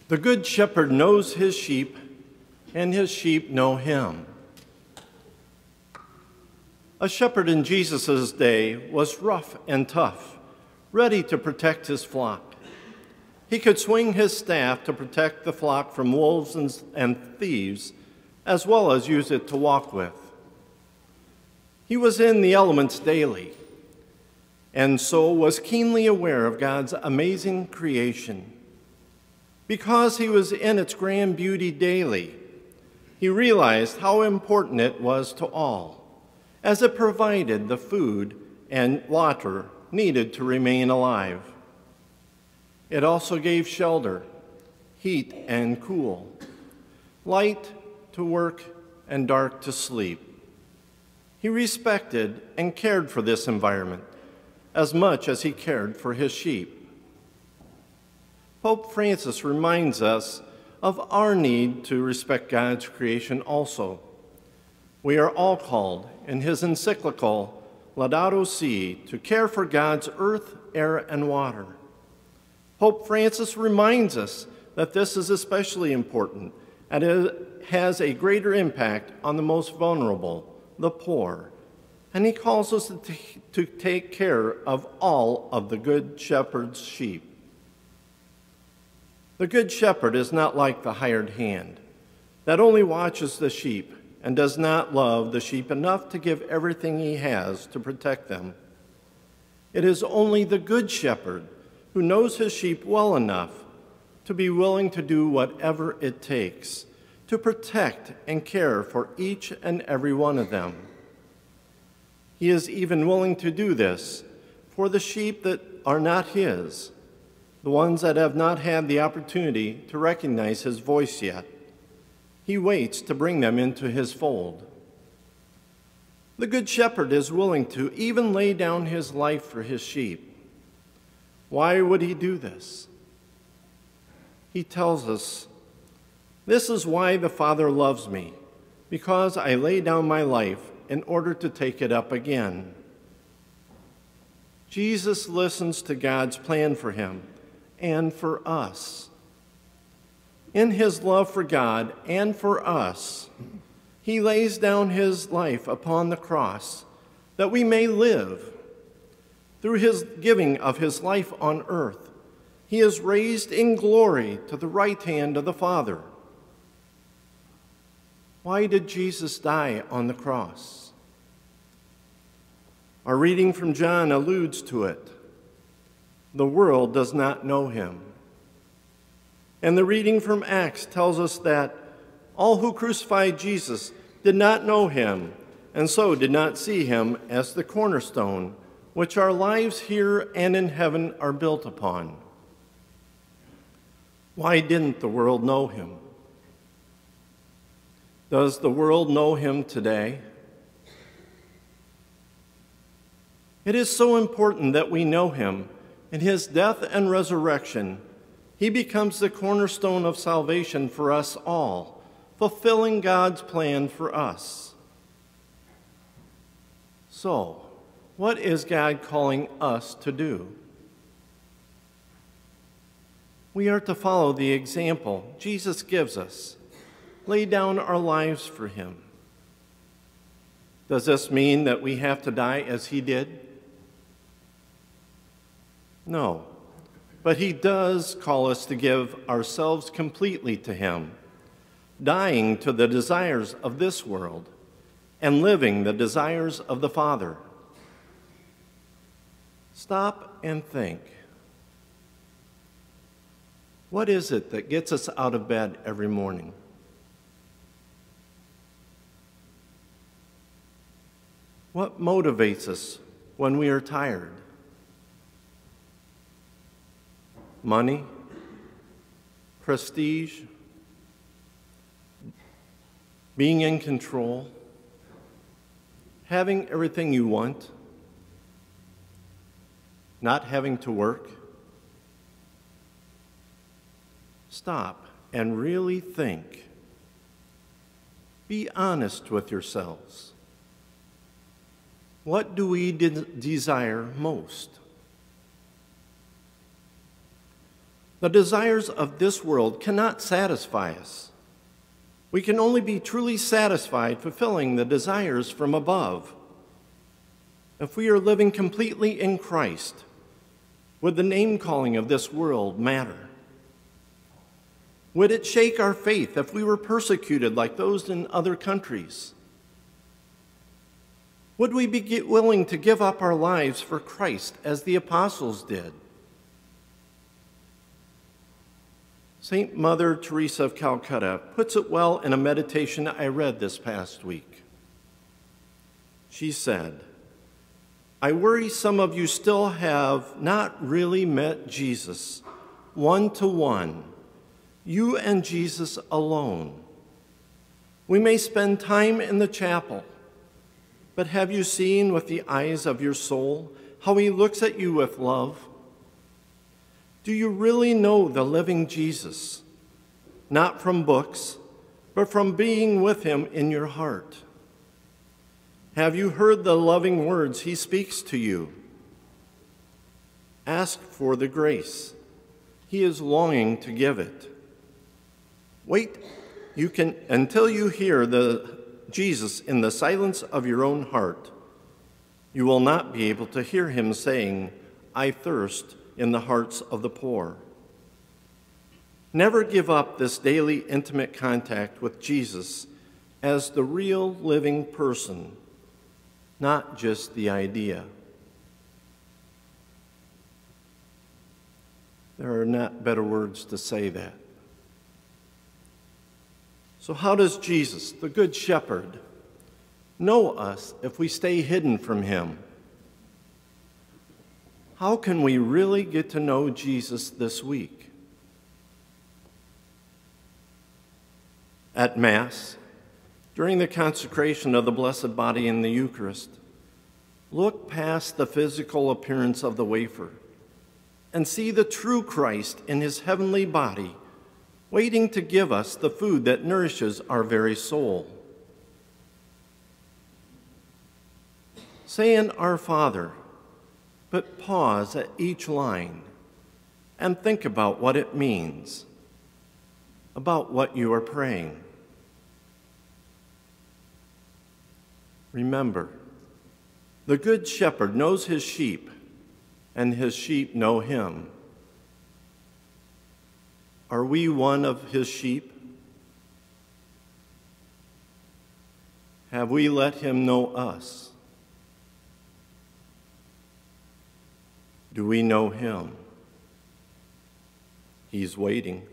The Good Shepherd knows his sheep, and his sheep know him. A shepherd in Jesus' day was rough and tough, ready to protect his flock. He could swing his staff to protect the flock from wolves and thieves, as well as use it to walk with. He was in the elements daily, and so was keenly aware of God's amazing creation. Because he was in its grand beauty daily, he realized how important it was to all, as it provided the food and water needed to remain alive. It also gave shelter, heat and cool, light to work and dark to sleep. He respected and cared for this environment as much as he cared for his sheep. Pope Francis reminds us of our need to respect God's creation also. We are all called in his encyclical Laudato Si to care for God's earth, air, and water. Pope Francis reminds us that this is especially important and it has a greater impact on the most vulnerable, the poor, and he calls us to take care of all of the Good Shepherd's sheep. The Good Shepherd is not like the hired hand that only watches the sheep and does not love the sheep enough to give everything he has to protect them. It is only the Good Shepherd who knows his sheep well enough to be willing to do whatever it takes to protect and care for each and every one of them. He is even willing to do this for the sheep that are not his, the ones that have not had the opportunity to recognize his voice yet. He waits to bring them into his fold. The Good Shepherd is willing to even lay down his life for his sheep. Why would he do this? He tells us, "This is why the Father loves me, because I lay down my life in order to take it up again." Jesus listens to God's plan for him and for us. In his love for God and for us, he lays down his life upon the cross that we may live. Through his giving of his life on earth, he is raised in glory to the right hand of the Father. Why did Jesus die on the cross? Our reading from John alludes to it. The world does not know him. And the reading from Acts tells us that all who crucified Jesus did not know him, and so did not see him as the cornerstone, which our lives here and in heaven are built upon. Why didn't the world know him? Does the world know him today? It is so important that we know him. In his death and resurrection, he becomes the cornerstone of salvation for us all, fulfilling God's plan for us. So, what is God calling us to do? We are to follow the example Jesus gives us, lay down our lives for him. Does this mean that we have to die as he did? No, but he does call us to give ourselves completely to him, dying to the desires of this world and living the desires of the Father. Stop and think. What is it that gets us out of bed every morning? What motivates us when we are tired? Money, prestige, being in control, having everything you want, not having to work. Stop and really think. Be honest with yourselves. What do we desire most? The desires of this world cannot satisfy us. We can only be truly satisfied fulfilling the desires from above. If we are living completely in Christ, would the name-calling of this world matter? Would it shake our faith if we were persecuted like those in other countries? Would we be willing to give up our lives for Christ as the apostles did? St. Mother Teresa of Calcutta puts it well in a meditation I read this past week. She said, "I worry some of you still have not really met Jesus one-to-one, you and Jesus alone. We may spend time in the chapel, but have you seen with the eyes of your soul how he looks at you with love? Do you really know the living Jesus, not from books, but from being with him in your heart? Have you heard the loving words he speaks to you? Ask for the grace. He is longing to give it. Wait until you hear the Jesus in the silence of your own heart. You will not be able to hear him saying, 'I thirst,' in the hearts of the poor. Never give up this daily intimate contact with Jesus as the real living person, not just the idea." There are not better words to say that. So how does Jesus, the Good Shepherd, know us if we stay hidden from him? How can we really get to know Jesus this week? At Mass, during the consecration of the Blessed Body in the Eucharist, look past the physical appearance of the wafer and see the true Christ in his heavenly body, waiting to give us the food that nourishes our very soul. Say an Our Father, but pause at each line and think about what it means, about what you are praying. Remember, the Good Shepherd knows his sheep, and his sheep know him. Are we one of his sheep? Have we let him know us? Do we know him? He's waiting.